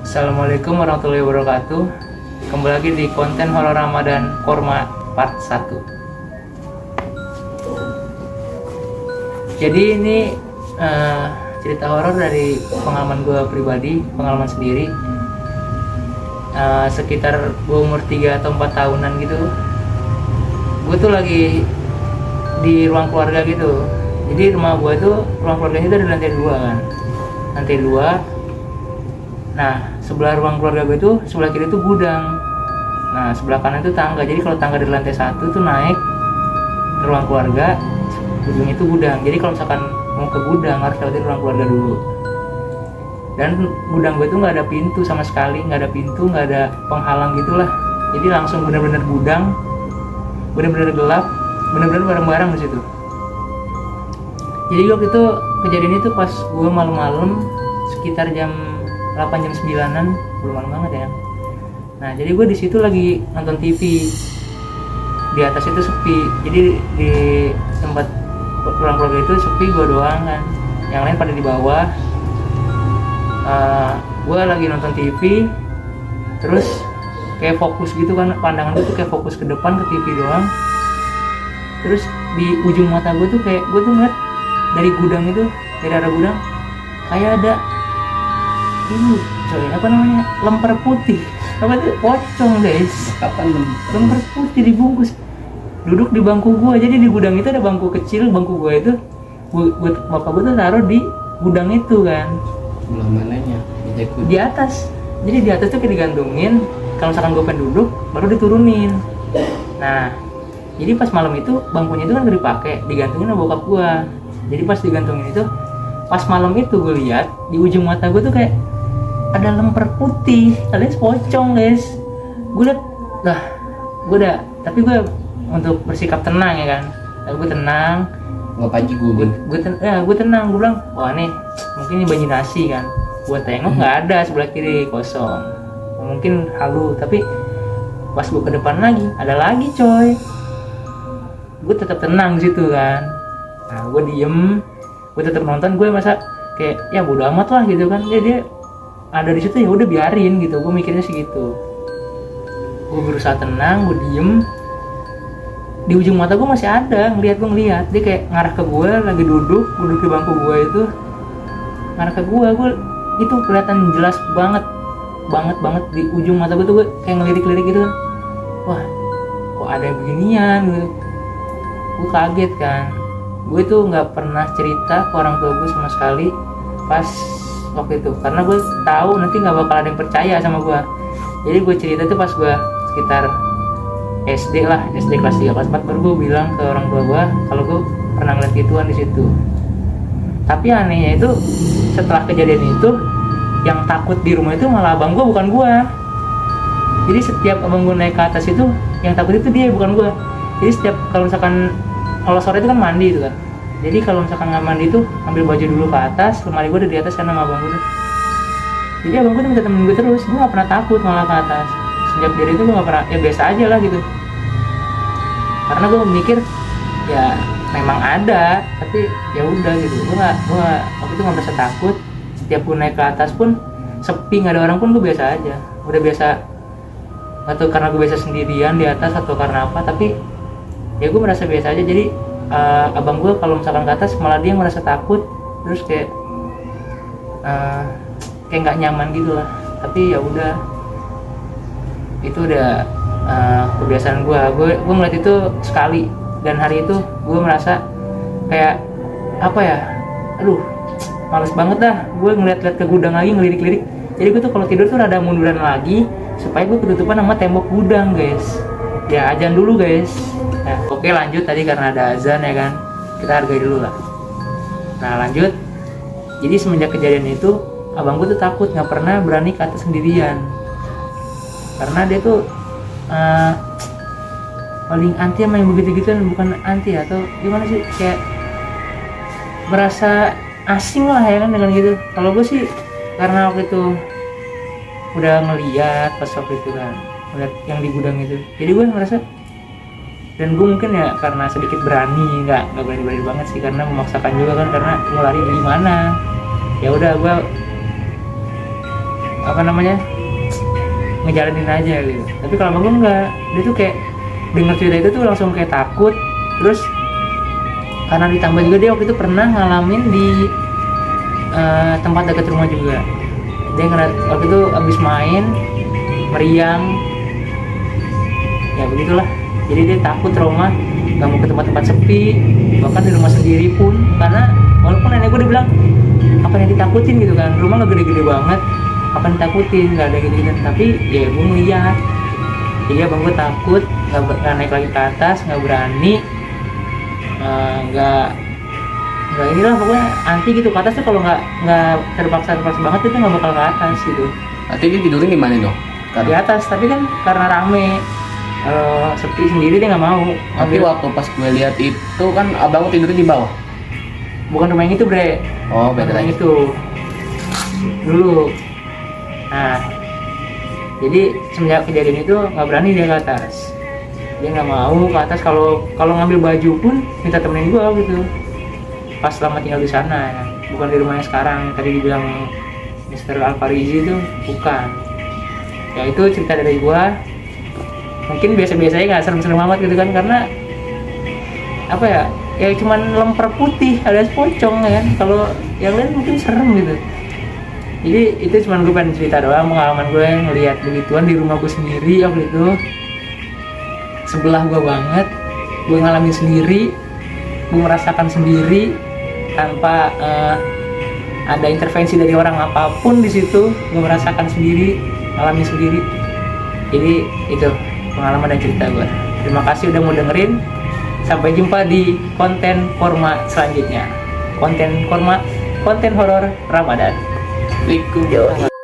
Assalamualaikum warahmatullahi wabarakatuh. Kembali lagi di konten horor Ramadan Korma part 1. Jadi ini cerita horor dari pengalaman gue pribadi, pengalaman sendiri. Sekitar gue umur 3 atau 4 tahunan gitu, gue tuh lagi di ruang keluarga gitu. Jadi rumah gue tuh, ruang keluarganya itu ada di lantai 2 kan, lantai 2. Nah, sebelah ruang keluarga gue itu, sebelah kiri itu gudang. Nah, sebelah kanan itu tangga. Jadi kalau tangga dari lantai 1 itu naik ke ruang keluarga, ujungnya itu gudang. Jadi kalau misalkan mau ke gudang harus lewatin ruang keluarga dulu. Dan gudang gue itu nggak ada pintu sama sekali, nggak ada pintu, nggak ada penghalang gitulah. Jadi langsung bener-bener gudang, bener-bener gelap, bener-bener bareng-bareng di situ. Jadi waktu itu kejadian itu pas gue malam-malam sekitar jam 8 jam 9-an, belum malam banget ya. Nah, jadi gue di situ lagi nonton TV. Di atas itu sepi. Jadi di tempat ruang keluarga itu sepi, gue doang kan. Yang lain pada di bawah. Gue lagi nonton TV, terus kayak fokus gitu kan, pandangan gue tuh kayak fokus ke depan, ke TV doang. Terus di ujung mata gue tuh kayak gue tuh ngeliat dari gudang itu, dari arah gudang kayak ada ini coy, apa namanya, lemper putih, apa itu, pocong guys. Kapan Lemper putih dibungkus, duduk di bangku gua. Jadi di gudang itu ada bangku kecil, bangku gua itu bapak gua tuh taruh di gudang itu kan. sebelah mananya? Di atas. Jadi di atas tuh kayak digantungin, kalau misalkan gua pengen duduk baru diturunin. Nah, jadi pas malam itu bangkunya itu kan gak dipakai, digantungin sama bokap gua. Jadi pas digantungin itu, pas malam itu gue lihat di ujung mata gue tuh kayak ada lemper putih, alias pocong guys. Gue liat, lah, gue udah, tapi gue untuk bersikap tenang ya kan. Gue tenang. Nggak panji gue. Gue tenang. Gue bilang, wah nih, mungkin ini imajinasi kan. Gue tengok nggak ada, sebelah kiri kosong. Mungkin halu, tapi pas gue ke depan lagi, ada lagi coy. Gue tetap tenang di situ kan. Nah, gue diem, gue tetap nonton. Gue masa kayak ya bodo amat lah gitu kan. Dia ada di situ, ya udah biarin gitu. Gue mikirnya segitu. Gue berusaha tenang, gue diem. Di ujung mata gue masih ada, gue ngeliat dia kayak ngarah ke gue, lagi duduk di bangku gue itu, ngarah ke gue itu kelihatan jelas banget di ujung mata gue tuh. Gue kayak ngelirik-lirik gitu kan. Wah, kok ada beginian gitu. Gue kaget kan. Gue tuh nggak pernah cerita ke orang tua gue sama sekali pas waktu itu, karena gue tahu nanti nggak bakal ada yang percaya sama gue. Jadi gue cerita tuh pas gue sekitar SD kelas 3 kelas 4, baru gue bilang ke orang tua gue kalau gue pernah ngeliat gituan di situ. Tapi anehnya itu setelah kejadian itu, yang takut di rumah itu malah abang gue, bukan gue. Jadi setiap abang gue naik ke atas itu, yang takut itu dia, bukan gue. Jadi setiap kalau misalkan kalau sore itu kan mandi itu kan. Jadi kalau misalkan nggak mandi itu ambil baju dulu ke atas, lemari gue udah di atas kan sama abang gue tuh. Jadi abang gue tuh minta temen gue terus, gue nggak pernah takut malah ke atas. Sejak dari itu gue nggak pernah, ya biasa aja lah gitu. Karena gue mikir ya memang ada, tapi ya udah gitu. Gue waktu itu nggak merasa takut. Setiap gue naik ke atas pun sepi, nggak ada orang pun gue biasa aja. Udah biasa, atau karena gue biasa sendirian di atas atau karena apa, tapi ya gue merasa biasa aja. Jadi abang gue kalau misalkan ke atas malah dia merasa takut, terus kayak nggak nyaman gitu lah. Tapi ya udah, itu udah kebiasaan gue ngeliat itu sekali, dan hari itu gue merasa kayak apa ya, aduh males banget dah gue ngeliat-liat ke gudang lagi, ngelirik-lirik. Jadi gue tuh kalau tidur tuh rada munduran lagi supaya gue ketutupan sama tembok gudang guys. Ya azan dulu guys. Nah, oke lanjut, tadi karena ada azan ya kan, kita hargai dulu lah. Nah lanjut, jadi semenjak kejadian itu abang gue tuh takut, nggak pernah berani ke atas sendirian, karena dia tuh paling anti sama yang begitu-gituan. Bukan anti atau gimana sih, kayak merasa asing lah ya kan dengan gitu. Kalau gue sih karena waktu itu udah ngeliat pas waktu itu kan, ngeliat yang di gudang itu, jadi gue ngerasa, dan gue mungkin ya karena sedikit berani, nggak berani banget sih, karena memaksakan juga kan, karena mau lari dari mana. Ya udah gue apa namanya ngejalanin aja gitu. Tapi kalau abang gue enggak, dia tuh kayak dengar cerita itu tuh langsung kayak takut. Terus karena ditambah juga dia waktu itu pernah ngalamin di tempat dekat rumah juga. Dia waktu itu abis main meriang, ya begitulah. Jadi dia takut, trauma, nggak mau ke tempat-tempat sepi, bahkan di rumah sendiri pun. Karena walaupun nenek gue dibilang apa yang ditakutin gitu kan, rumah nggak gede-gede banget, apa yang ditakutin, nggak ada gitu-gitu. Tapi ya gue ngeliat, jadi abang gue takut, nggak naik lagi ke atas, nggak berani, nggak inilah pokoknya anti gitu ke atas tuh. Kalau nggak terpaksa banget itu nggak bakal ke atas gitu. Berarti dia tidurnya di mana dong? Di atas, tapi kan karena rame, kalau sepi sendiri dia nggak mau. Tapi waktu pas gue lihat itu kan abang tidurnya di bawah. Bukan rumah yang itu bre. Oh, beda Rumah lagi. itu dulu. Nah, jadi semenjak kejadian itu nggak berani dia ke atas. Dia nggak mau ke atas. Kalau ngambil baju pun minta temenin gua gitu. Pas lama tinggal di sana, ya. Bukan di rumah yang sekarang. Tadi dibilang Mr. Alfarizi itu bukan. Ya itu cerita dari gua. Mungkin biasa-biasanya nggak serem-serem amat gitu kan, karena apa ya? Ya cuman lemper putih alias pocong ya kan. Kalau yang lain mungkin serem gitu. Jadi itu cuman gue pengen cerita doang, pengalaman gue ngelihat begituan di rumah gue sendiri waktu itu. Sebelah gue banget, gue ngalamin sendiri, gue merasakan sendiri tanpa ada intervensi dari orang apapun di situ. Gue merasakan sendiri, ngalamin sendiri. Jadi itu pengalaman dan cerita gue. Terima kasih udah mau dengerin. Sampai jumpa di konten Korma selanjutnya. Konten Korma, konten horor Ramadan. Assalamualaikum.